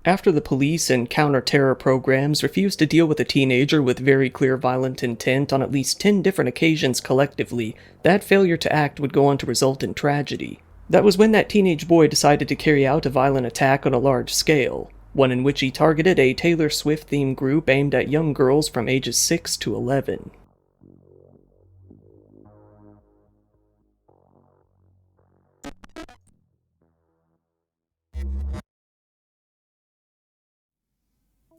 After the police and counter-terror programs refused to deal with a teenager with very clear violent intent on at least 10 different occasions collectively, that failure to act would go on to result in tragedy. That was when that teenage boy decided to carry out a violent attack on a large scale, one in which he targeted a Taylor Swift-themed group aimed at young girls from ages 6 to 11.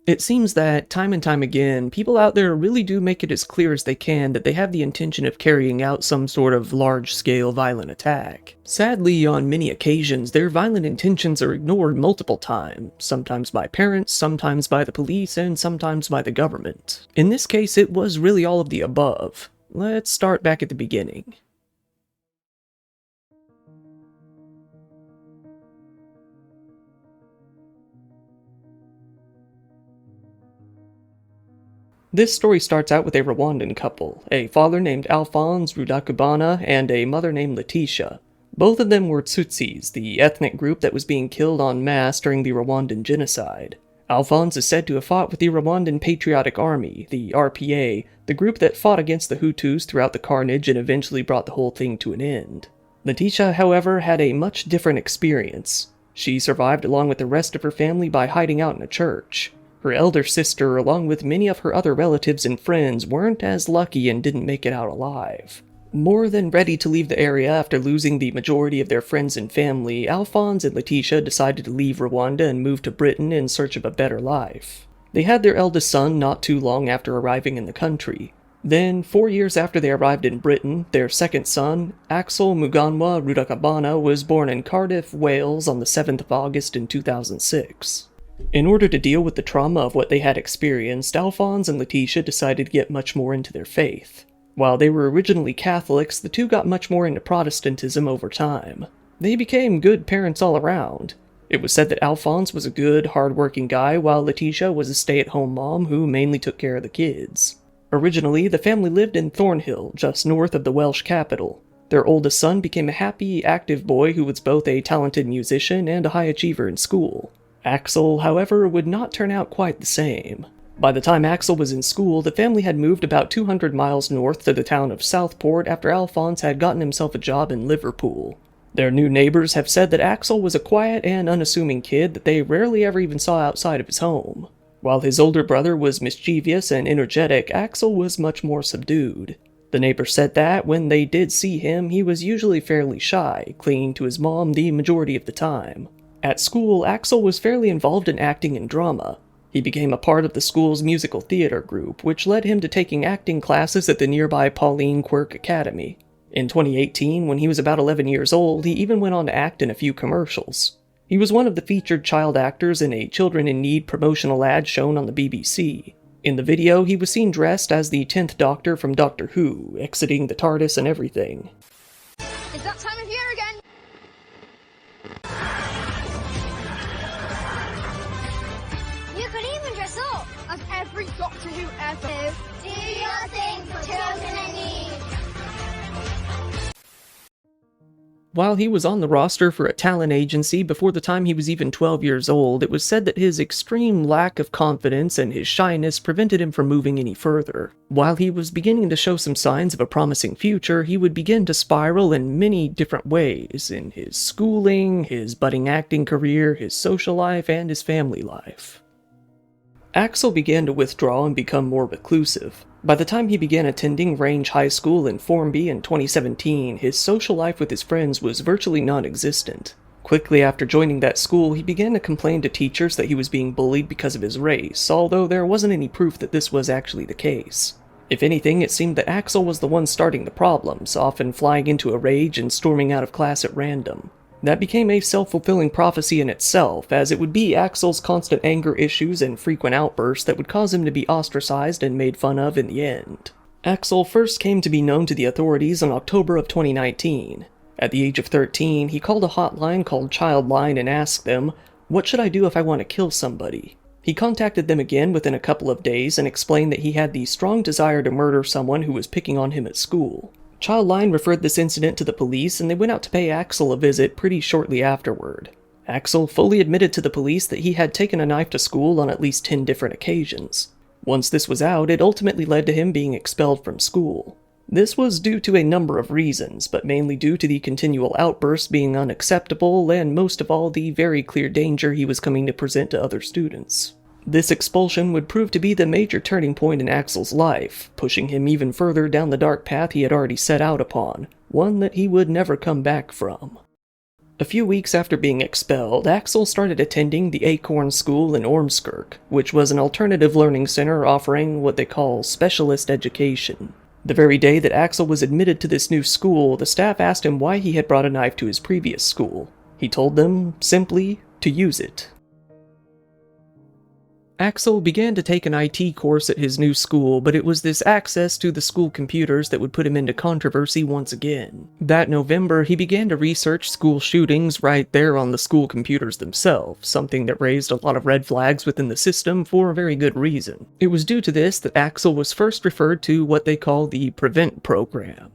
It seems that, time and time again, people out there really do make it as clear as they can that they have the intention of carrying out some sort of large-scale violent attack. Sadly, on many occasions, their violent intentions are ignored multiple times, sometimes by parents, sometimes by the police, and sometimes by the government. In this case, it was really all of the above. Let's start back at the beginning. This story starts out with a Rwandan couple, a father named Alphonse Rudakubana and a mother named Letitia. Both of them were Tutsis, the ethnic group that was being killed en masse during the Rwandan genocide. Alphonse is said to have fought with the Rwandan Patriotic Army, the RPA, the group that fought against the Hutus throughout the carnage and eventually brought the whole thing to an end. Letitia, however, had a much different experience. She survived along with the rest of her family by hiding out in a church. Her elder sister, along with many of her other relatives and friends, weren't as lucky and didn't make it out alive. More than ready to leave the area after losing the majority of their friends and family, Alphonse and Letitia decided to leave Rwanda and move to Britain in search of a better life. They had their eldest son not too long after arriving in the country. Then, 4 years after they arrived in Britain, their second son, Axel Muganwa Rudakabana, was born in Cardiff, Wales on the 7th of August in 2006. In order to deal with the trauma of what they had experienced, Alphonse and Letitia decided to get much more into their faith. While they were originally Catholics, the two got much more into Protestantism over time. They became good parents all around. It was said that Alphonse was a good, hard-working guy, while Letitia was a stay-at-home mom who mainly took care of the kids. Originally, the family lived in Thornhill, just north of the Welsh capital. Their oldest son became a happy, active boy who was both a talented musician and a high achiever in school. Axel, however, would not turn out quite the same. By the time Axel was in school, the family had moved about 200 miles north to the town of Southport after Alphonse had gotten himself a job in Liverpool. Their new neighbors have said that Axel was a quiet and unassuming kid that they rarely ever even saw outside of his home. While his older brother was mischievous and energetic, Axel was much more subdued. The neighbors said that, when they did see him, he was usually fairly shy, clinging to his mom the majority of the time. At school, Axel was fairly involved in acting and drama. He became a part of the school's musical theater group, which led him to taking acting classes at the nearby Pauline Quirk Academy. In 2018, when he was about 11 years old, he even went on to act in a few commercials. He was one of the featured child actors in a Children in Need promotional ad shown on the BBC. In the video, he was seen dressed as the 10th Doctor from Doctor Who, exiting the TARDIS and everything. It's that time of year again! You could even dress up as every Doctor Who ever. Do your thing for Children in Need. While he was on the roster for a talent agency before the time he was even 12 years old, it was said that his extreme lack of confidence and his shyness prevented him from moving any further. While he was beginning to show some signs of a promising future, he would begin to spiral in many different ways, in his schooling, his budding acting career, his social life, and his family life. Axel began to withdraw and become more reclusive. By the time he began attending Range High School in Formby in 2017, his social life with his friends was virtually non-existent. Quickly after joining that school, he began to complain to teachers that he was being bullied because of his race, although there wasn't any proof that this was actually the case. If anything, it seemed that Axel was the one starting the problems, often flying into a rage and storming out of class at random. That became a self-fulfilling prophecy in itself, as it would be Axel's constant anger issues and frequent outbursts that would cause him to be ostracized and made fun of in the end. Axel first came to be known to the authorities in October of 2019. At the age of 13, he called a hotline called Childline and asked them, "What should I do if I want to kill somebody?" He contacted them again within a couple of days and explained that he had the strong desire to murder someone who was picking on him at school. Childline referred this incident to the police, and they went out to pay Axel a visit pretty shortly afterward. Axel fully admitted to the police that he had taken a knife to school on at least 10 different occasions. Once this was out, it ultimately led to him being expelled from school. This was due to a number of reasons, but mainly due to the continual outbursts being unacceptable and most of all the very clear danger he was coming to present to other students. This expulsion would prove to be the major turning point in Axel's life, pushing him even further down the dark path he had already set out upon, one that he would never come back from. A few weeks after being expelled, Axel started attending the Acorn School in Ormskirk, which was an alternative learning center offering what they call specialist education. The very day that Axel was admitted to this new school, the staff asked him why he had brought a knife to his previous school. He told them, simply, to use it. Axel began to take an IT course at his new school, but it was this access to the school computers that would put him into controversy once again. That November, he began to research school shootings right there on the school computers themselves, something that raised a lot of red flags within the system for a very good reason. It was due to this that Axel was first referred to what they call the PREVENT program.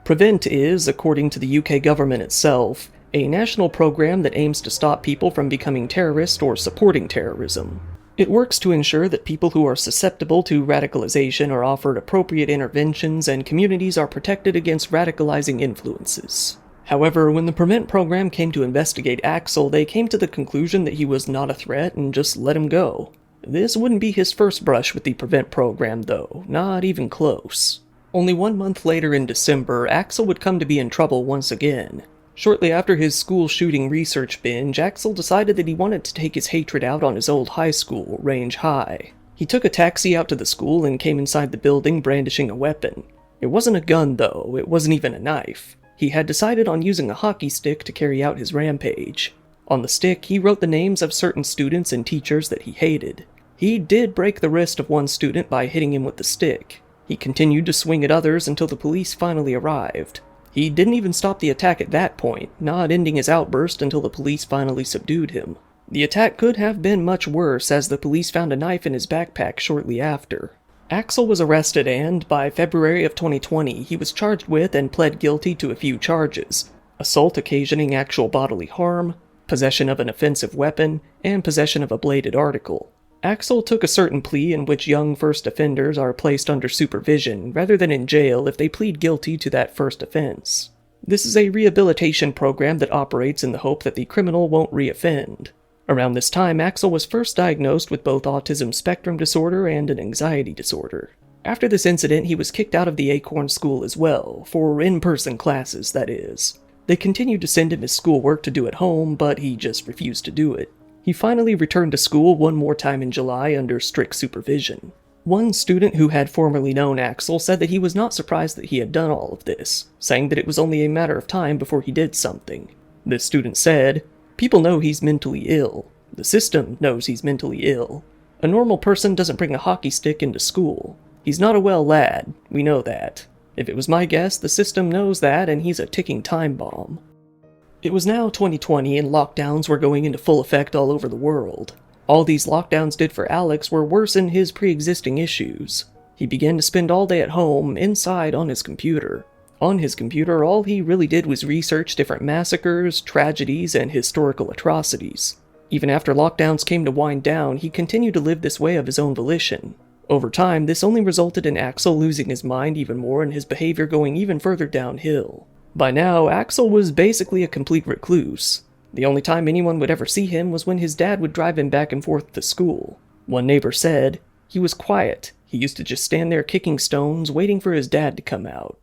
PREVENT is, according to the UK government itself, a national program that aims to stop people from becoming terrorists or supporting terrorism. It works to ensure that people who are susceptible to radicalization are offered appropriate interventions and communities are protected against radicalizing influences. However, when the PREVENT program came to investigate Axel, they came to the conclusion that he was not a threat and just let him go. This wouldn't be his first brush with the PREVENT program though, not even close. Only 1 month later in December, Axel would come to be in trouble once again. Shortly after his school shooting research binge, Axel decided that he wanted to take his hatred out on his old high school, Range High. He took a taxi out to the school and came inside the building brandishing a weapon. It wasn't a gun though, it wasn't even a knife. He had decided on using a hockey stick to carry out his rampage. On the stick, he wrote the names of certain students and teachers that he hated. He did break the wrist of one student by hitting him with the stick. He continued to swing at others until the police finally arrived. He didn't even stop the attack at that point, not ending his outburst until the police finally subdued him. The attack could have been much worse, as the police found a knife in his backpack shortly after. Axel was arrested and, by February of 2020, he was charged with and pled guilty to a few charges: assault occasioning actual bodily harm, possession of an offensive weapon, and possession of a bladed article. Axel took a certain plea in which young first offenders are placed under supervision rather than in jail if they plead guilty to that first offense. This is a rehabilitation program that operates in the hope that the criminal won't reoffend. Around this time, Axel was first diagnosed with both autism spectrum disorder and an anxiety disorder. After this incident, he was kicked out of the Acorn School as well, for in-person classes, that is. They continued to send him his schoolwork to do at home, but he just refused to do it. He finally returned to school one more time in July under strict supervision. One student who had formerly known Axel said that he was not surprised that he had done all of this, saying that it was only a matter of time before he did something. This student said, "People know he's mentally ill. The system knows he's mentally ill. A normal person doesn't bring a hockey stick into school. He's not a well lad, we know that. If it was my guess, the system knows that and he's a ticking time bomb." It was now 2020 and lockdowns were going into full effect all over the world. All these lockdowns did for Alex were worsen his pre-existing issues. He began to spend all day at home, inside on his computer. On his computer, all he really did was research different massacres, tragedies, and historical atrocities. Even after lockdowns came to wind down, he continued to live this way of his own volition. Over time, this only resulted in Axel losing his mind even more and his behavior going even further downhill. By now, Axel was basically a complete recluse. The only time anyone would ever see him was when his dad would drive him back and forth to school. One neighbor said, "He was quiet. He used to just stand there kicking stones, waiting for his dad to come out."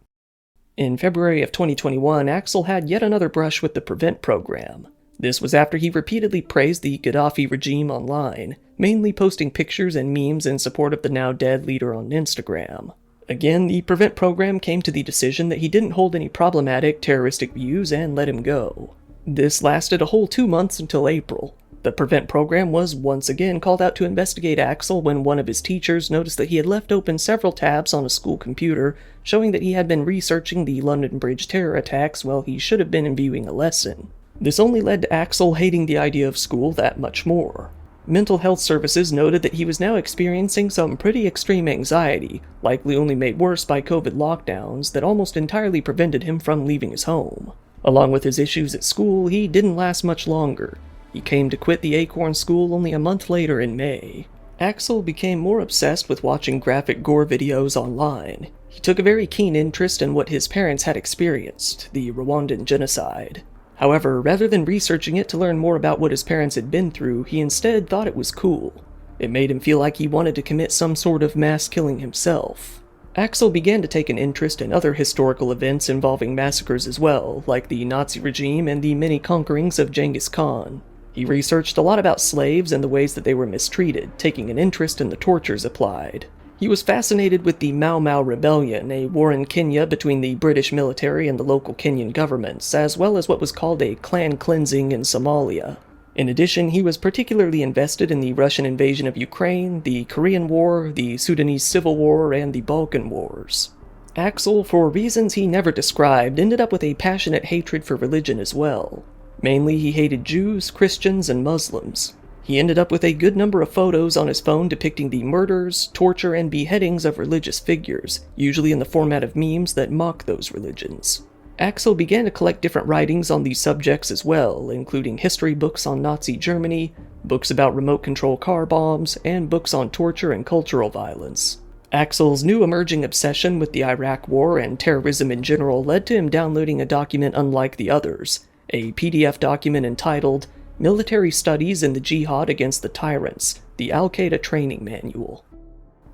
In February of 2021, Axel had yet another brush with the PREVENT program. This was after he repeatedly praised the Gaddafi regime online, mainly posting pictures and memes in support of the now-dead leader on Instagram. Again, the PREVENT program came to the decision that he didn't hold any problematic terroristic views and let him go. This lasted a whole 2 months until April. The PREVENT program was once again called out to investigate Axel when one of his teachers noticed that he had left open several tabs on a school computer, showing that he had been researching the London Bridge terror attacks while he should have been viewing a lesson. This only led to Axel hating the idea of school that much more. Mental health services noted that he was now experiencing some pretty extreme anxiety, likely only made worse by COVID lockdowns that almost entirely prevented him from leaving his home. Along with his issues at school, he didn't last much longer. He came to quit the Acorn School only a month later in May. Axel became more obsessed with watching graphic gore videos online. He took a very keen interest in what his parents had experienced, the Rwandan genocide. However, rather than researching it to learn more about what his parents had been through, he instead thought it was cool. It made him feel like he wanted to commit some sort of mass killing himself. Axel began to take an interest in other historical events involving massacres as well, like the Nazi regime and the many conquerings of Genghis Khan. He researched a lot about slaves and the ways that they were mistreated, taking an interest in the tortures applied. He was fascinated with the Mau Mau Rebellion, a war in Kenya between the British military and the local Kenyan governments, as well as what was called a clan cleansing in Somalia. In addition, he was particularly invested in the Russian invasion of Ukraine, the Korean War, the Sudanese Civil War, and the Balkan Wars. Axel, for reasons he never described, ended up with a passionate hatred for religion as well. Mainly, he hated Jews, Christians, and Muslims. He ended up with a good number of photos on his phone depicting the murders, torture, and beheadings of religious figures, usually in the format of memes that mock those religions. Axel began to collect different writings on these subjects as well, including history books on Nazi Germany, books about remote control car bombs, and books on torture and cultural violence. Axel's new emerging obsession with the Iraq War and terrorism in general led to him downloading a document unlike the others, a PDF document entitled Military Studies in the Jihad Against the Tyrants, the Al-Qaeda Training Manual.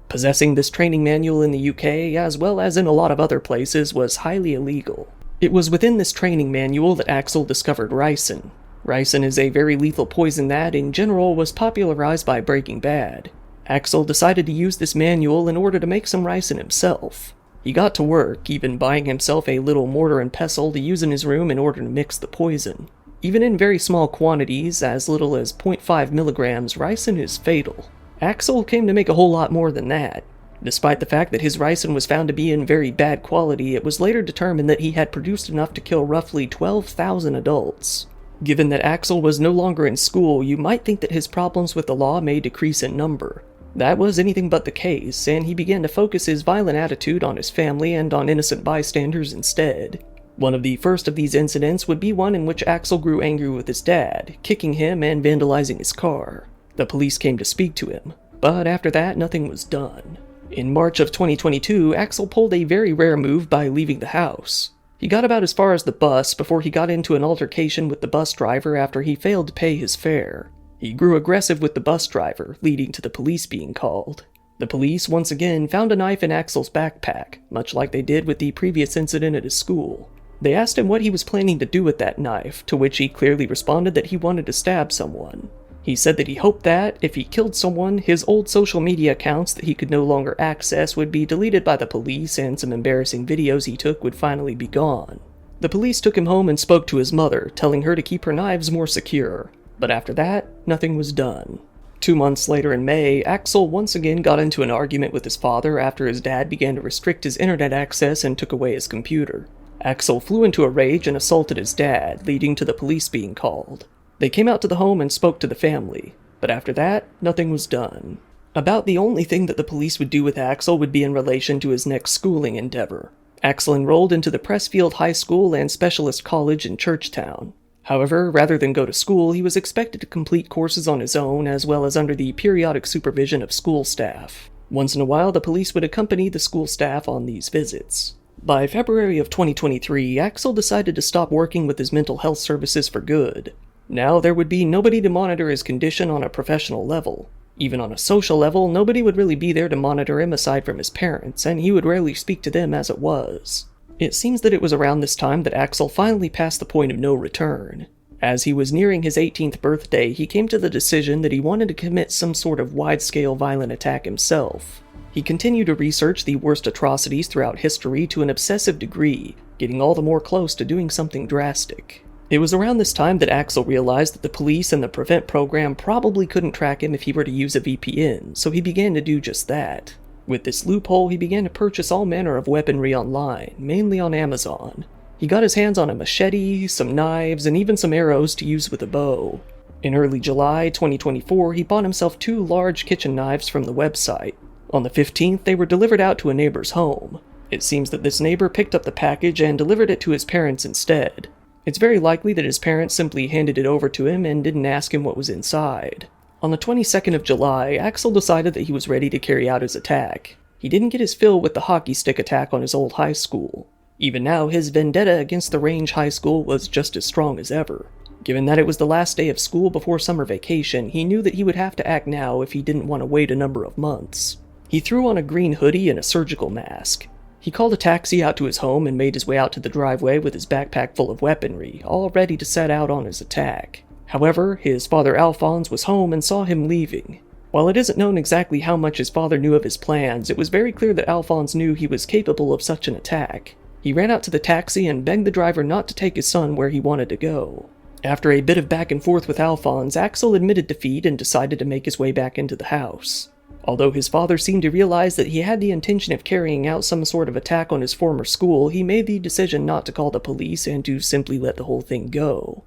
Possessing this training manual in the UK, as well as in a lot of other places, was highly illegal. It was within this training manual that Axel discovered ricin. Ricin is a very lethal poison that, in general, was popularized by Breaking Bad. Axel decided to use this manual in order to make some ricin himself. He got to work, even buying himself a little mortar and pestle to use in his room in order to mix the poison. Even in very small quantities, as little as 0.5 milligrams, ricin is fatal. Axel came to make a whole lot more than that. Despite the fact that his ricin was found to be in very bad quality, it was later determined that he had produced enough to kill roughly 12,000 adults. Given that Axel was no longer in school, you might think that his problems with the law may decrease in number. That was anything but the case, and he began to focus his violent attitude on his family and on innocent bystanders instead. One of the first of these incidents would be one in which Axel grew angry with his dad, kicking him and vandalizing his car. The police came to speak to him, but after that, nothing was done. In March of 2022, Axel pulled a very rare move by leaving the house. He got about as far as the bus before he got into an altercation with the bus driver after he failed to pay his fare. He grew aggressive with the bus driver, leading to the police being called. The police, once again, found a knife in Axel's backpack, much like they did with the previous incident at his school. They asked him what he was planning to do with that knife, to which he clearly responded that he wanted to stab someone. He said that he hoped that, if he killed someone, his old social media accounts that he could no longer access would be deleted by the police and some embarrassing videos he took would finally be gone. The police took him home and spoke to his mother, telling her to keep her knives more secure. But after that, nothing was done. 2 months later in May, Axel once again got into an argument with his father after his dad began to restrict his internet access and took away his computer. Axel flew into a rage and assaulted his dad, leading to the police being called. They came out to the home and spoke to the family, but after that, nothing was done. About the only thing that the police would do with Axel would be in relation to his next schooling endeavor. Axel enrolled into the Pressfield High School and Specialist College in Churchtown. However, rather than go to school, he was expected to complete courses on his own, as well as under the periodic supervision of school staff. Once in a while, the police would accompany the school staff on these visits. By February of 2023, Axel decided to stop working with his mental health services for good. Now there would be nobody to monitor his condition on a professional level. Even on a social level, nobody would really be there to monitor him aside from his parents, and he would rarely speak to them as it was. It seems that it was around this time that Axel finally passed the point of no return. As he was nearing his 18th birthday, he came to the decision that he wanted to commit some sort of wide-scale violent attack himself. He continued to research the worst atrocities throughout history to an obsessive degree, getting all the more close to doing something drastic. It was around this time that Axel realized that the police and the Prevent program probably couldn't track him if he were to use a VPN, so he began to do just that. With this loophole, he began to purchase all manner of weaponry online, mainly on Amazon. He got his hands on a machete, some knives, and even some arrows to use with a bow. In early July 2024, he bought himself 2 large kitchen knives from the website. On the 15th, they were delivered out to a neighbor's home. It seems that this neighbor picked up the package and delivered it to his parents instead. It's very likely that his parents simply handed it over to him and didn't ask him what was inside. On the 22nd of July, Axel decided that he was ready to carry out his attack. He didn't get his fill with the hockey stick attack on his old high school. Even now, his vendetta against the Range High School was just as strong as ever. Given that it was the last day of school before summer vacation, he knew that he would have to act now if he didn't want to wait a number of months. He threw on a green hoodie and a surgical mask. He called a taxi out to his home and made his way out to the driveway with his backpack full of weaponry, all ready to set out on his attack. However, his father Alphonse was home and saw him leaving. While it isn't known exactly how much his father knew of his plans, it was very clear that Alphonse knew he was capable of such an attack. He ran out to the taxi and begged the driver not to take his son where he wanted to go. After a bit of back and forth with Alphonse, Axel admitted defeat and decided to make his way back into the house. Although his father seemed to realize that he had the intention of carrying out some sort of attack on his former school, he made the decision not to call the police and to simply let the whole thing go.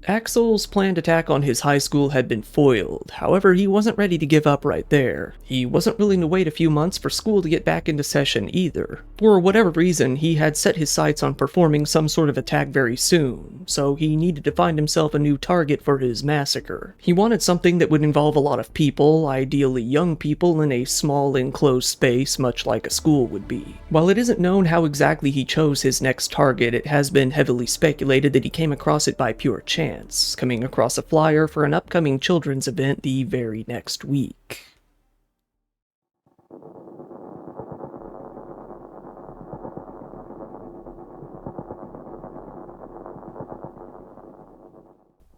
Axel's planned attack on his high school had been foiled. However, he wasn't ready to give up right there. He wasn't willing to wait a few months for school to get back into session either. For whatever reason, he had set his sights on performing some sort of attack very soon, so he needed to find himself a new target for his massacre. He wanted something that would involve a lot of people, ideally young people, in a small enclosed space, much like a school would be. While it isn't known how exactly he chose his next target, it has been heavily speculated that he came across it by pure chance, coming across a flyer for an upcoming children's event the very next week.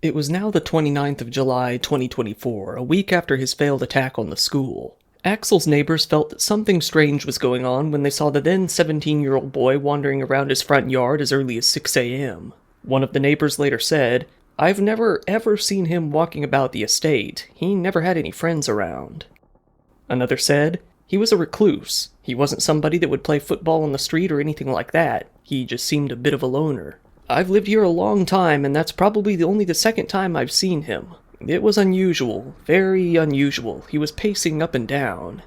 It was now the 29th of July, 2024, a week after his failed attack on the school. Axel's neighbors felt that something strange was going on when they saw the then 17-year-old boy wandering around his front yard as early as 6 a.m. One of the neighbors later said, "I've never ever seen him walking about the estate. He never had any friends around." Another said, "He was a recluse. He wasn't somebody that would play football on the street or anything like that. He just seemed a bit of a loner. I've lived here a long time, and that's probably only the second time I've seen him. It was unusual, very unusual. He was pacing up and down."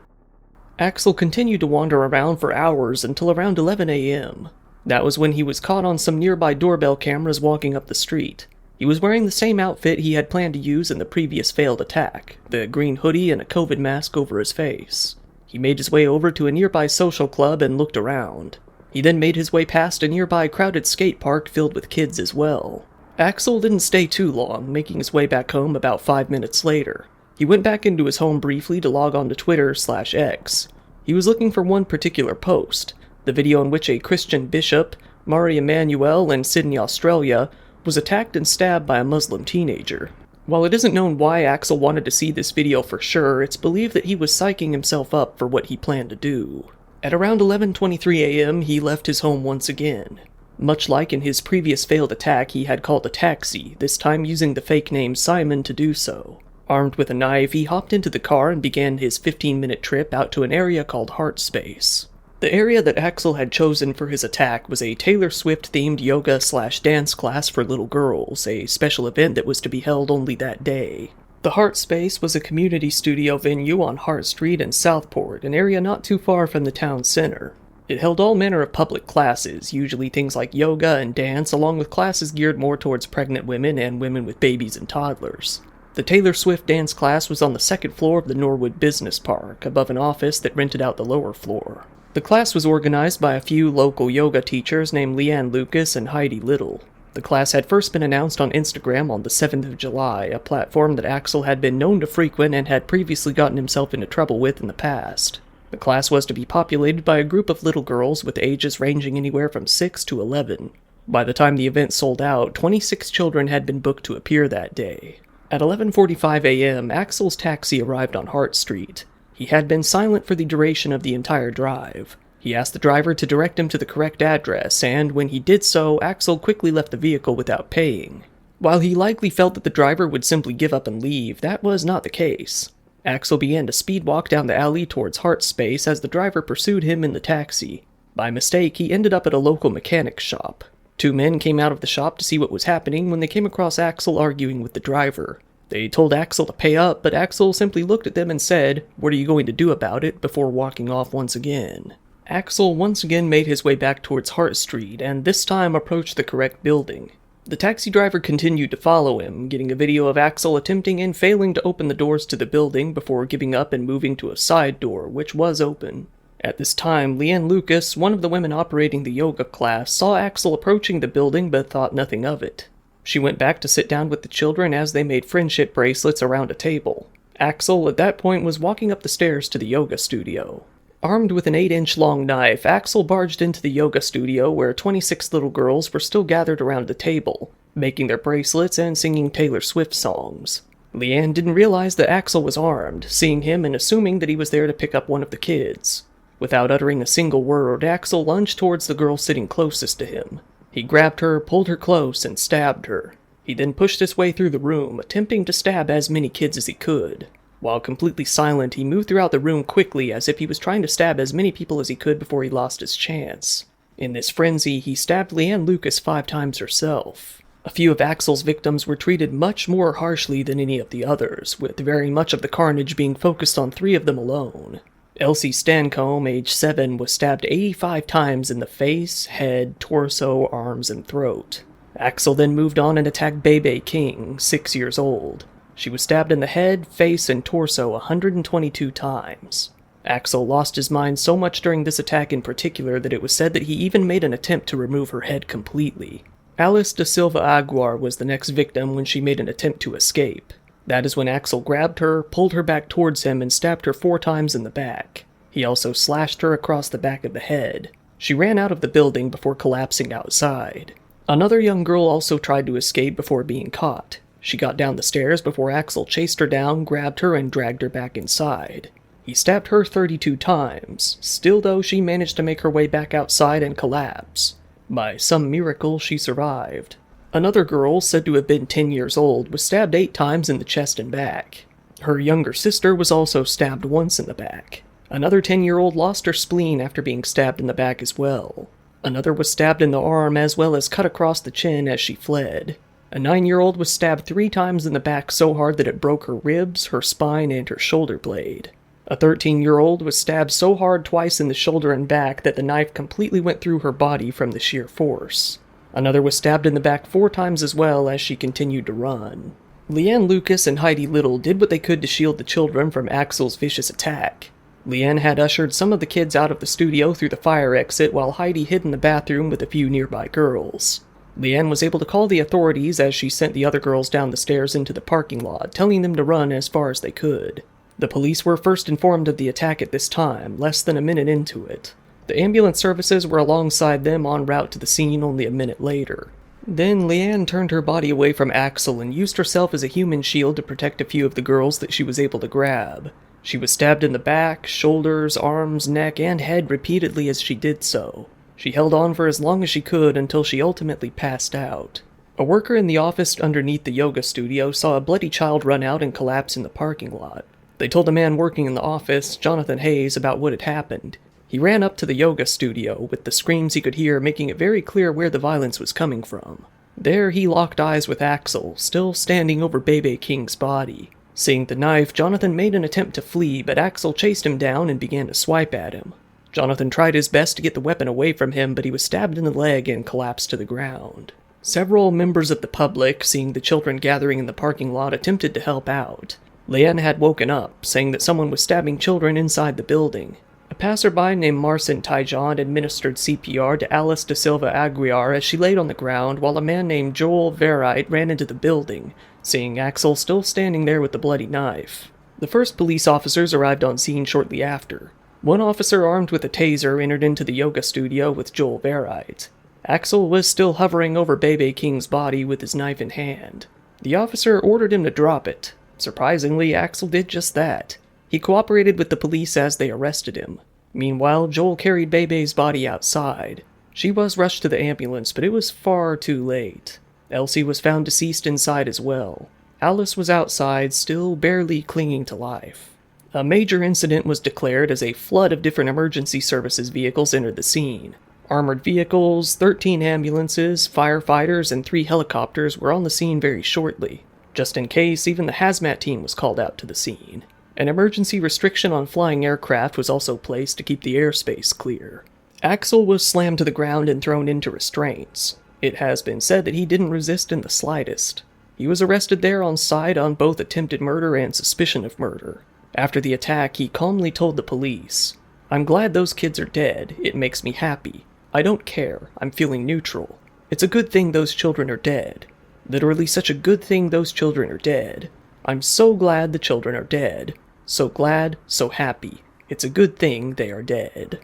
Axel continued to wander around for hours until around 11 a.m. That was when he was caught on some nearby doorbell cameras walking up the street. He was wearing the same outfit he had planned to use in the previous failed attack, the green hoodie and a COVID mask over his face. He made his way over to a nearby social club and looked around. He then made his way past a nearby crowded skate park filled with kids as well. Axel didn't stay too long, making his way back home about 5 minutes later. He went back into his home briefly to log on to Twitter/X. He was looking for one particular post, the video in which a Christian bishop, Mari Emanuel in Sydney, Australia, was attacked and stabbed by a Muslim teenager. While it isn't known why Axel wanted to see this video for sure, it's believed that he was psyching himself up for what he planned to do. At around 11:23 a.m., he left his home once again. Much like in his previous failed attack, he had called a taxi, this time using the fake name Simon to do so. Armed with a knife, he hopped into the car and began his 15-minute trip out to an area called Heart Space. The area that Axel had chosen for his attack was a Taylor Swift-themed yoga/dance class for little girls, a special event that was to be held only that day. The Heart Space was a community studio venue on Hart Street in Southport, an area not too far from the town center. It held all manner of public classes, usually things like yoga and dance, along with classes geared more towards pregnant women and women with babies and toddlers. The Taylor Swift dance class was on the second floor of the Norwood Business Park, above an office that rented out the lower floor. The class was organized by a few local yoga teachers named Leanne Lucas and Heidi Little. The class had first been announced on Instagram on the 7th of July, a platform that Axel had been known to frequent and had previously gotten himself into trouble with in the past. The class was to be populated by a group of little girls with ages ranging anywhere from 6 to 11. By the time the event sold out, 26 children had been booked to appear that day. At 11:45 a.m., Axel's taxi arrived on Hart Street. He had been silent for the duration of the entire drive. He asked the driver to direct him to the correct address, and when he did so, Axel quickly left the vehicle without paying. While he likely felt that the driver would simply give up and leave, that was not the case. Axel began to speed walk down the alley towards Heart Space as the driver pursued him in the taxi. By mistake, he ended up at a local mechanic's shop. Two men came out of the shop to see what was happening when they came across Axel arguing with the driver. They told Axel to pay up, but Axel simply looked at them and said, "What are you going to do about it?" before walking off once again. Axel once again made his way back towards Hart Street, and this time approached the correct building. The taxi driver continued to follow him, getting a video of Axel attempting and failing to open the doors to the building before giving up and moving to a side door, which was open. At this time, Leanne Lucas, one of the women operating the yoga class, saw Axel approaching the building but thought nothing of it. She went back to sit down with the children as they made friendship bracelets around a table. Axel, at that point, was walking up the stairs to the yoga studio. Armed with an 8-inch long knife, Axel barged into the yoga studio where 26 little girls were still gathered around the table, making their bracelets and singing Taylor Swift songs. Leanne didn't realize that Axel was armed, seeing him and assuming that he was there to pick up one of the kids. Without uttering a single word, Axel lunged towards the girl sitting closest to him. He grabbed her, pulled her close, and stabbed her. He then pushed his way through the room, attempting to stab as many kids as he could. While completely silent, he moved throughout the room quickly as if he was trying to stab as many people as he could before he lost his chance. In this frenzy, he stabbed Leanne Lucas 5 times herself. A few of Axel's victims were treated much more harshly than any of the others, with very much of the carnage being focused on 3 of them alone. Elsie Stancombe, age 7, was stabbed 85 times in the face, head, torso, arms, and throat. Axel then moved on and attacked Bebe King, 6 years old. She was stabbed in the head, face, and torso 122 times. Axel lost his mind so much during this attack in particular that it was said that he even made an attempt to remove her head completely. Alice da Silva Aguiar was the next victim when she made an attempt to escape. That is when Axel grabbed her, pulled her back towards him, and stabbed her 4 times in the back. He also slashed her across the back of the head. She ran out of the building before collapsing outside. Another young girl also tried to escape before being caught. She got down the stairs before Axel chased her down, grabbed her, and dragged her back inside. He stabbed her 32 times. Still though, she managed to make her way back outside and collapse. By some miracle, she survived. Another girl, said to have been 10 years old, was stabbed 8 times in the chest and back. Her younger sister was also stabbed once in the back. Another 10-year-old lost her spleen after being stabbed in the back as well. Another was stabbed in the arm as well as cut across the chin as she fled. A 9-year-old was stabbed 3 times in the back so hard that it broke her ribs, her spine, and her shoulder blade. A 13-year-old was stabbed so hard twice in the shoulder and back that the knife completely went through her body from the sheer force. Another was stabbed in the back 4 times as well as she continued to run. Leanne Lucas and Heidi Little did what they could to shield the children from Axel's vicious attack. Leanne had ushered some of the kids out of the studio through the fire exit while Heidi hid in the bathroom with a few nearby girls. Leanne was able to call the authorities as she sent the other girls down the stairs into the parking lot, telling them to run as far as they could. The police were first informed of the attack at this time, less than a minute into it. The ambulance services were alongside them en route to the scene only a minute later. Then Leanne turned her body away from Axel and used herself as a human shield to protect a few of the girls that she was able to grab. She was stabbed in the back, shoulders, arms, neck, and head repeatedly as she did so. She held on for as long as she could until she ultimately passed out. A worker in the office underneath the yoga studio saw a bloody child run out and collapse in the parking lot. They told a man working in the office, Jonathan Hayes, about what had happened. He ran up to the yoga studio, with the screams he could hear making it very clear where the violence was coming from. There he locked eyes with Axel, still standing over Bebe King's body. Seeing the knife, Jonathan made an attempt to flee, but Axel chased him down and began to swipe at him. Jonathan tried his best to get the weapon away from him, but he was stabbed in the leg and collapsed to the ground. Several members of the public, seeing the children gathering in the parking lot, attempted to help out. Leanne had woken up, saying that someone was stabbing children inside the building. A passerby named Marcin Taijan administered CPR to Alice da Silva Aguiar as she laid on the ground, while a man named Joel Verite ran into the building, seeing Axel still standing there with the bloody knife. The first police officers arrived on scene shortly after. One officer armed with a taser entered into the yoga studio with Joel Verite. Axel was still hovering over Bebe King's body with his knife in hand. The officer ordered him to drop it. Surprisingly, Axel did just that. He cooperated with the police as they arrested him. Meanwhile, Joel carried Bebe's body outside. She was rushed to the ambulance, but it was far too late. Elsie was found deceased inside as well. Alice was outside, still barely clinging to life. A major incident was declared as a flood of different emergency services vehicles entered the scene. Armored vehicles, 13 ambulances, firefighters, and 3 helicopters were on the scene very shortly. Just in case, even the hazmat team was called out to the scene. An emergency restriction on flying aircraft was also placed to keep the airspace clear. Axel was slammed to the ground and thrown into restraints. It has been said that he didn't resist in the slightest. He was arrested there on site on both attempted murder and suspicion of murder. After the attack, he calmly told the police, "I'm glad those kids are dead. It makes me happy. I don't care. I'm feeling neutral. It's a good thing those children are dead. Literally such a good thing those children are dead. I'm so glad the children are dead. So glad, so happy. It's a good thing they are dead."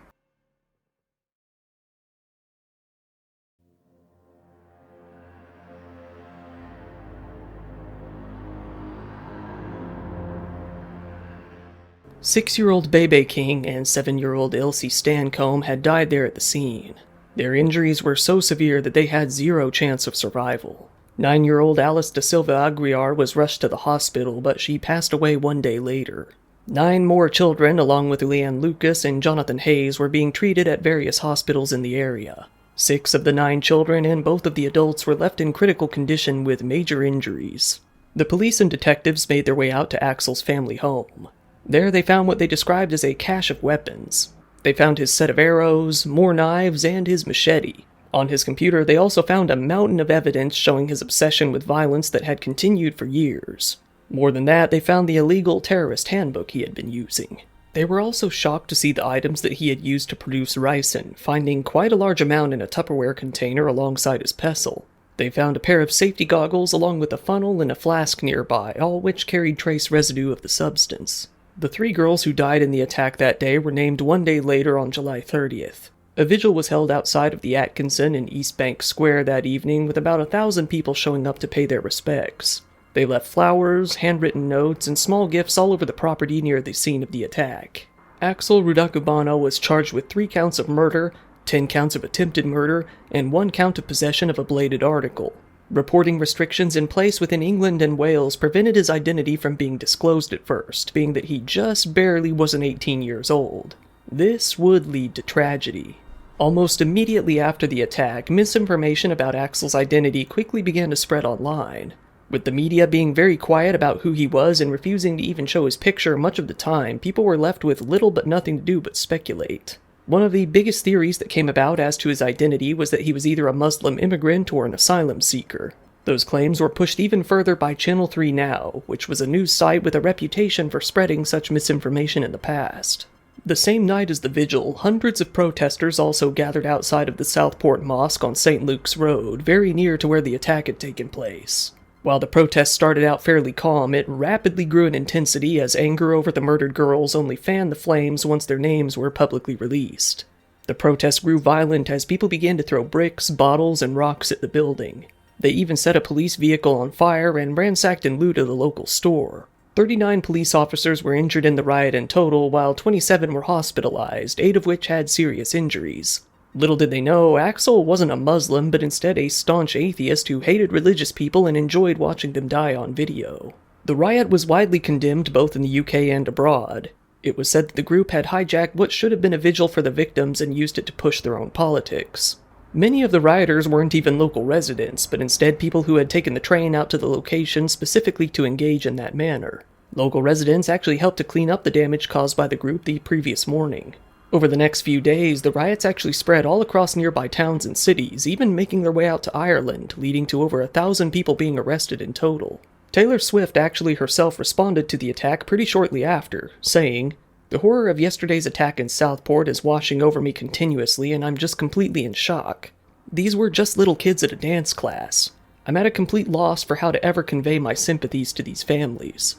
Six-year-old Bebe King and 7-year-old Elsie Stancombe had died there at the scene. Their injuries were so severe that they had zero chance of survival. 9-year-old Alice da Silva Aguiar was rushed to the hospital, but she passed away 1 day later. 9 more children, along with Leanne Lucas and Jonathan Hayes, were being treated at various hospitals in the area. 6 of the 9 children and both of the adults were left in critical condition with major injuries. The police and detectives made their way out to Axel's family home. There they found what they described as a cache of weapons. They found his set of arrows, more knives, and his machete. On his computer, they also found a mountain of evidence showing his obsession with violence that had continued for years. More than that, they found the illegal terrorist handbook he had been using. They were also shocked to see the items that he had used to produce ricin, finding quite a large amount in a Tupperware container alongside his pestle. They found a pair of safety goggles along with a funnel and a flask nearby, all which carried trace residue of the substance. The 3 girls who died in the attack that day were named 1 day later on July 30th. A vigil was held outside of the Atkinson in East Bank Square that evening with about 1,000 people showing up to pay their respects. They left flowers, handwritten notes, and small gifts all over the property near the scene of the attack. Axel Rudakubana was charged with 3 counts of murder, 10 counts of attempted murder, and 1 count of possession of a bladed article. Reporting restrictions in place within England and Wales prevented his identity from being disclosed at first, being that he just barely wasn't 18 years old. This would lead to tragedy. Almost immediately after the attack, misinformation about Axel's identity quickly began to spread online. With the media being very quiet about who he was and refusing to even show his picture much of the time, people were left with little but nothing to do but speculate. One of the biggest theories that came about as to his identity was that he was either a Muslim immigrant or an asylum seeker. Those claims were pushed even further by Channel 3 Now, which was a news site with a reputation for spreading such misinformation in the past. The same night as the vigil, hundreds of protesters also gathered outside of the Southport Mosque on St. Luke's Road, very near to where the attack had taken place. While the protests started out fairly calm, it rapidly grew in intensity as anger over the murdered girls only fanned the flames once their names were publicly released. The protests grew violent as people began to throw bricks, bottles, and rocks at the building. They even set a police vehicle on fire and ransacked and looted a local store. 39 police officers were injured in the riot in total, while 27 were hospitalized, 8 of which had serious injuries. Little did they know, Axel wasn't a Muslim, but instead a staunch atheist who hated religious people and enjoyed watching them die on video. The riot was widely condemned both in the UK and abroad. It was said that the group had hijacked what should have been a vigil for the victims and used it to push their own politics. Many of the rioters weren't even local residents, but instead people who had taken the train out to the location specifically to engage in that manner. Local residents actually helped to clean up the damage caused by the group the previous morning. Over the next few days, the riots actually spread all across nearby towns and cities, even making their way out to Ireland, leading to over 1,000 people being arrested in total. Taylor Swift actually herself responded to the attack pretty shortly after, saying, "The horror of yesterday's attack in Southport is washing over me continuously, and I'm just completely in shock. These were just little kids at a dance class. I'm at a complete loss for how to ever convey my sympathies to these families."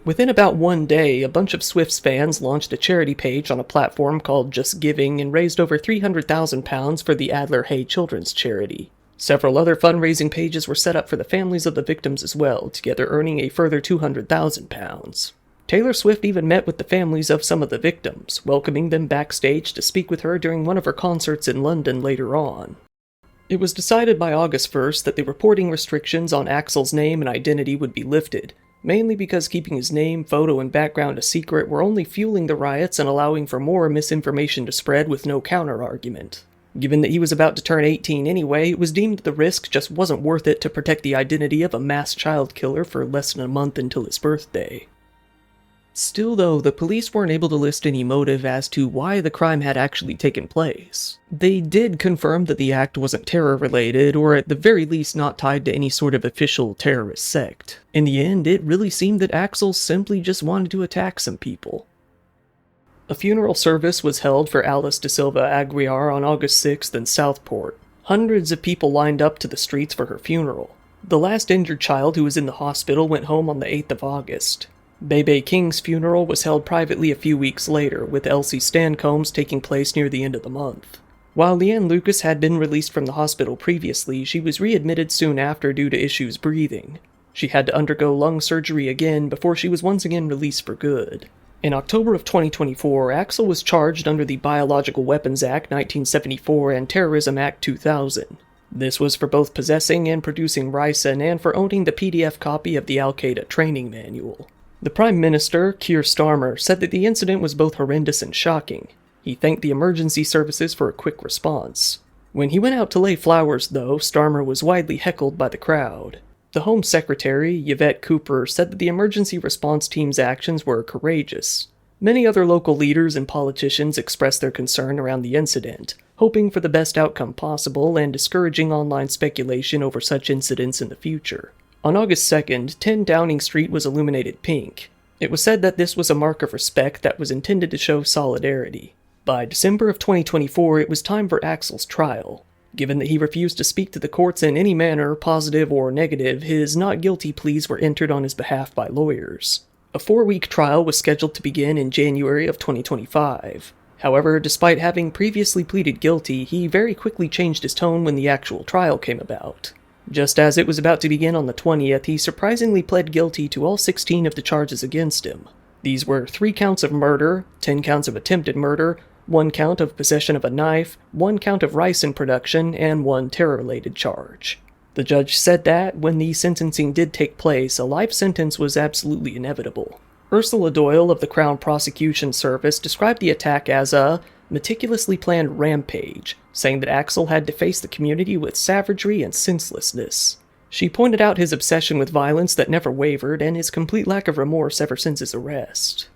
Within about 1 day, a bunch of Swift's fans launched a charity page on a platform called Just Giving and raised over £300,000 for the Adler Hay Children's Charity. Several other fundraising pages were set up for the families of the victims as well, together earning a further £200,000. Taylor Swift even met with the families of some of the victims, welcoming them backstage to speak with her during one of her concerts in London later on. It was decided by August 1st that the reporting restrictions on Axel's name and identity would be lifted, mainly because keeping his name, photo, and background a secret were only fueling the riots and allowing for more misinformation to spread with no counter-argument. Given that he was about to turn 18 anyway, it was deemed the risk just wasn't worth it to protect the identity of a mass child killer for less than a month until his birthday. Still though, the police weren't able to list any motive as to why the crime had actually taken place. They did confirm that the act wasn't terror-related, or at the very least not tied to any sort of official terrorist sect. In the end, it really seemed that Axel simply just wanted to attack some people. A funeral service was held for Alice de Silva Aguiar on August 6th in Southport. Hundreds of people lined up to the streets for her funeral. The last injured child who was in the hospital went home on the 8th of August. Bebe King's funeral was held privately a few weeks later, with Elsie Stancomb's taking place near the end of the month. While Leanne Lucas had been released from the hospital previously, she was readmitted soon after due to issues breathing. She had to undergo lung surgery again before she was once again released for good. In October of 2024, Axel was charged under the Biological Weapons Act 1974 and Terrorism Act 2000. This was for both possessing and producing ricin and for owning the PDF copy of the Al-Qaeda training manual. The Prime Minister, Keir Starmer, said that the incident was both horrendous and shocking. He thanked the emergency services for a quick response. When he went out to lay flowers, though, Starmer was widely heckled by the crowd. The Home Secretary, Yvette Cooper, said that the emergency response team's actions were courageous. Many other local leaders and politicians expressed their concern around the incident, hoping for the best outcome possible and discouraging online speculation over such incidents in the future. On August 2nd, 10 Downing Street was illuminated pink. It was said that this was a mark of respect that was intended to show solidarity. By December of 2024, it was time for Axel's trial. Given that he refused to speak to the courts in any manner, positive or negative, his not guilty pleas were entered on his behalf by lawyers. A 4-week trial was scheduled to begin in January of 2025. However, despite having previously pleaded guilty, he very quickly changed his tone when the actual trial came about. Just as it was about to begin on the 20th, he surprisingly pled guilty to all 16 of the charges against him. These were 3 counts of murder, 10 counts of attempted murder, 1 count of possession of a knife, 1 count of ricin production, and 1 terror-related charge. The judge said that, when the sentencing did take place, a life sentence was absolutely inevitable. Ursula Doyle of the Crown Prosecution Service described the attack as a meticulously planned rampage, saying that Axel had to face the community with savagery and senselessness. She pointed out his obsession with violence that never wavered and his complete lack of remorse ever since his arrest.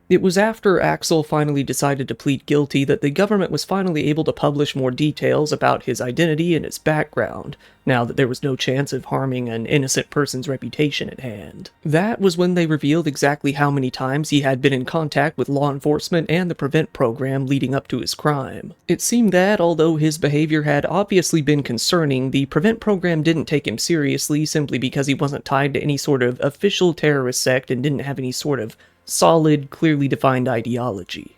It was after Axel finally decided to plead guilty that the government was finally able to publish more details about his identity and his background, now that there was no chance of harming an innocent person's reputation at hand. That was when they revealed exactly how many times he had been in contact with law enforcement and the PREVENT program leading up to his crime. It seemed that, although his behavior had obviously been concerning, the PREVENT program didn't take him seriously simply because he wasn't tied to any sort of official terrorist sect and didn't have any sort of solid, clearly defined ideology.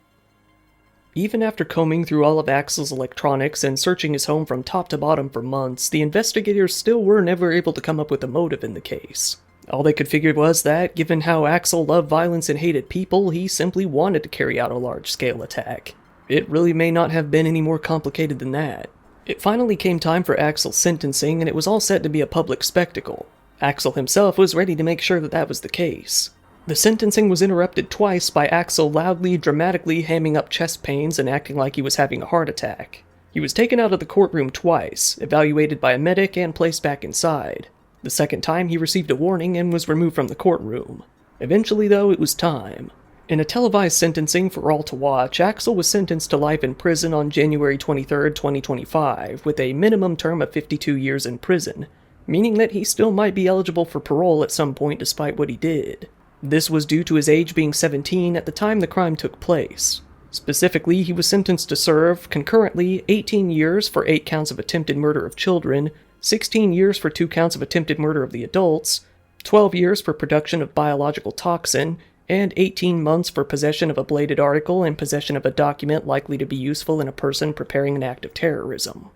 Even after combing through all of Axel's electronics and searching his home from top to bottom for months, the investigators still were never able to come up with a motive in the case. All they could figure was that, given how Axel loved violence and hated people, he simply wanted to carry out a large-scale attack. It really may not have been any more complicated than that. It finally came time for Axel's sentencing, and it was all set to be a public spectacle. Axel himself was ready to make sure that that was the case. The sentencing was interrupted twice by Axel loudly, dramatically hamming up chest pains and acting like he was having a heart attack. He was taken out of the courtroom twice, evaluated by a medic, and placed back inside. The second time he received a warning and was removed from the courtroom. Eventually, though, it was time. In a televised sentencing for all to watch, Axel was sentenced to life in prison on January 23, 2025, with a minimum term of 52 years in prison, meaning that he still might be eligible for parole at some point despite what he did. This was due to his age being 17 at the time the crime took place. Specifically, he was sentenced to serve, concurrently, 18 years for 8 counts of attempted murder of children, 16 years for 2 counts of attempted murder of the adults, 12 years for production of biological toxin, and 18 months for possession of a bladed article and possession of a document likely to be useful in a person preparing an act of terrorism.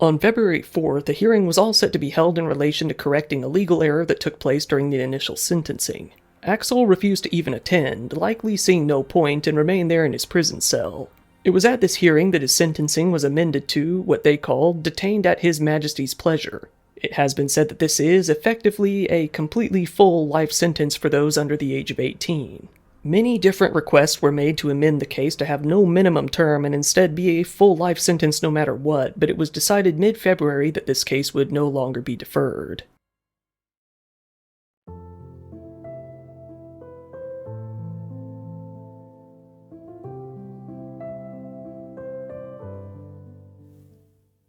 On February 4th, the hearing was all set to be held in relation to correcting a legal error that took place during the initial sentencing. Axel refused to even attend, likely seeing no point, and remained there in his prison cell. It was at this hearing that his sentencing was amended to what they called detained at His Majesty's pleasure. It has been said that this is, effectively, a completely full life sentence for those under the age of 18. Many different requests were made to amend the case to have no minimum term and instead be a full life sentence no matter what, but it was decided mid-February that this case would no longer be deferred.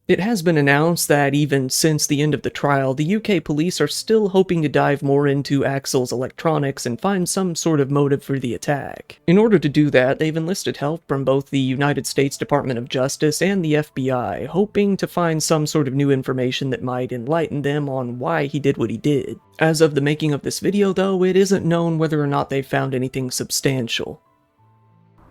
It has been announced that even since the end of the trial, the UK police are still hoping to dive more into Axel's electronics and find some sort of motive for the attack. In order to do that, they've enlisted help from both the United States Department of Justice and the FBI, hoping to find some sort of new information that might enlighten them on why he did what he did. As of the making of this video though, it isn't known whether or not they've found anything substantial.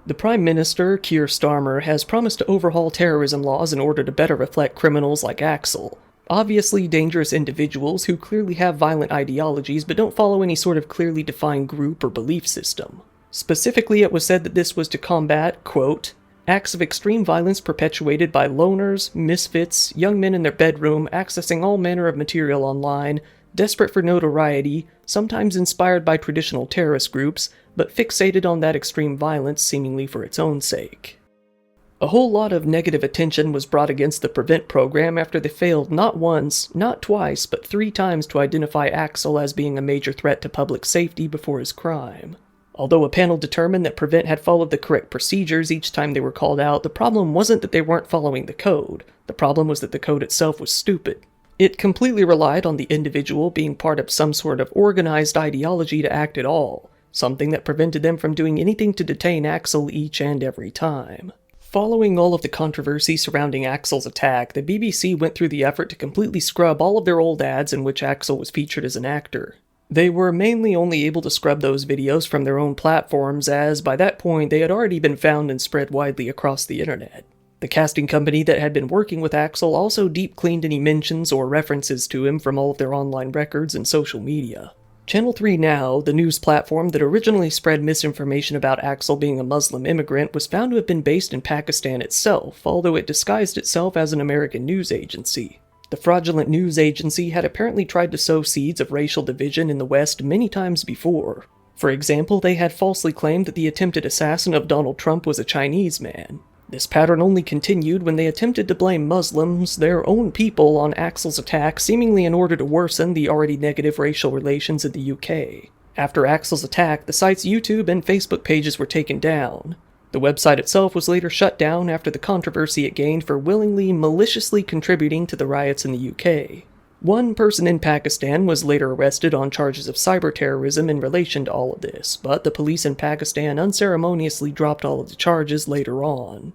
The Prime Minister, Keir Starmer, has promised to overhaul terrorism laws in order to better reflect criminals like Axel. Obviously dangerous individuals who clearly have violent ideologies but don't follow any sort of clearly defined group or belief system. Specifically, it was said that this was to combat, quote, acts of extreme violence perpetuated by loners, misfits, young men in their bedroom, accessing all manner of material online, desperate for notoriety, sometimes inspired by traditional terrorist groups, but fixated on that extreme violence seemingly for its own sake. A whole lot of negative attention was brought against the PREVENT program after they failed not once, not twice, but 3 times to identify Axel as being a major threat to public safety before his crime. Although a panel determined that PREVENT had followed the correct procedures each time they were called out, the problem wasn't that they weren't following the code. The problem was that the code itself was stupid. It completely relied on the individual being part of some sort of organized ideology to act at all, something that prevented them from doing anything to detain Axel each and every time. Following all of the controversy surrounding Axel's attack, the BBC went through the effort to completely scrub all of their old ads in which Axel was featured as an actor. They were mainly only able to scrub those videos from their own platforms, as by that point they had already been found and spread widely across the internet. The casting company that had been working with Axel also deep-cleaned any mentions or references to him from all of their online records and social media. Channel 3 Now, the news platform that originally spread misinformation about Axel being a Muslim immigrant, was found to have been based in Pakistan itself, although it disguised itself as an American news agency. The fraudulent news agency had apparently tried to sow seeds of racial division in the West many times before. For example, they had falsely claimed that the attempted assassin of Donald Trump was a Chinese man. This pattern only continued when they attempted to blame Muslims, their own people, on Axel's attack, seemingly in order to worsen the already negative racial relations in the UK. After Axel's attack, the site's YouTube and Facebook pages were taken down. The website itself was later shut down after the controversy it gained for willingly, maliciously contributing to the riots in the UK. One person in Pakistan was later arrested on charges of cyber terrorism in relation to all of this, but the police in Pakistan unceremoniously dropped all of the charges later on.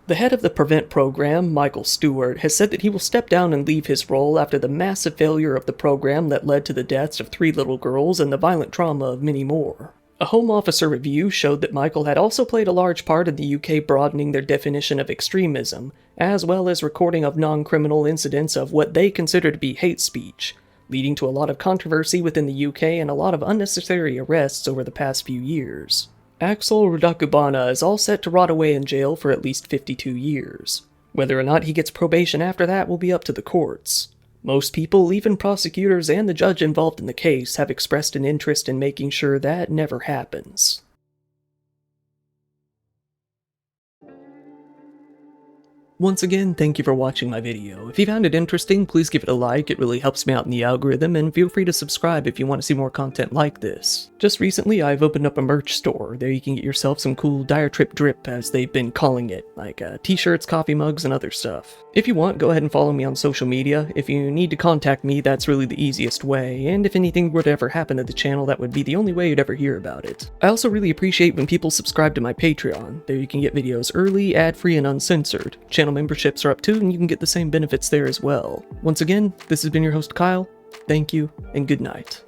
The head of the PREVENT program, Michael Stewart, has said that he will step down and leave his role after the massive failure of the program that led to the deaths of 3 little girls and the violent trauma of many more. A Home Officer review showed that Michael had also played a large part in the UK broadening their definition of extremism, as well as recording of non-criminal incidents of what they consider to be hate speech, leading to a lot of controversy within the UK and a lot of unnecessary arrests over the past few years. Axel Rudakubana is all set to rot away in jail for at least 52 years. Whether or not he gets probation after that will be up to the courts. Most people, even prosecutors and the judge involved in the case, have expressed an interest in making sure that never happens. Once again, thank you for watching my video. If you found it interesting, please give it a like, it really helps me out in the algorithm, and feel free to subscribe if you want to see more content like this. Just recently, I've opened up a merch store. There you can get yourself some cool Dire Trip drip, as they've been calling it, like t-shirts, coffee mugs, and other stuff. If you want, go ahead and follow me on social media. If you need to contact me, that's really the easiest way, and if anything were to ever happen to the channel, that would be the only way you'd ever hear about it. I also really appreciate when people subscribe to my Patreon. There you can get videos early, ad-free, and uncensored. Channel memberships are up too, and you can get the same benefits there as well. Once again, this has been your host Kyle. Thank you, and good night.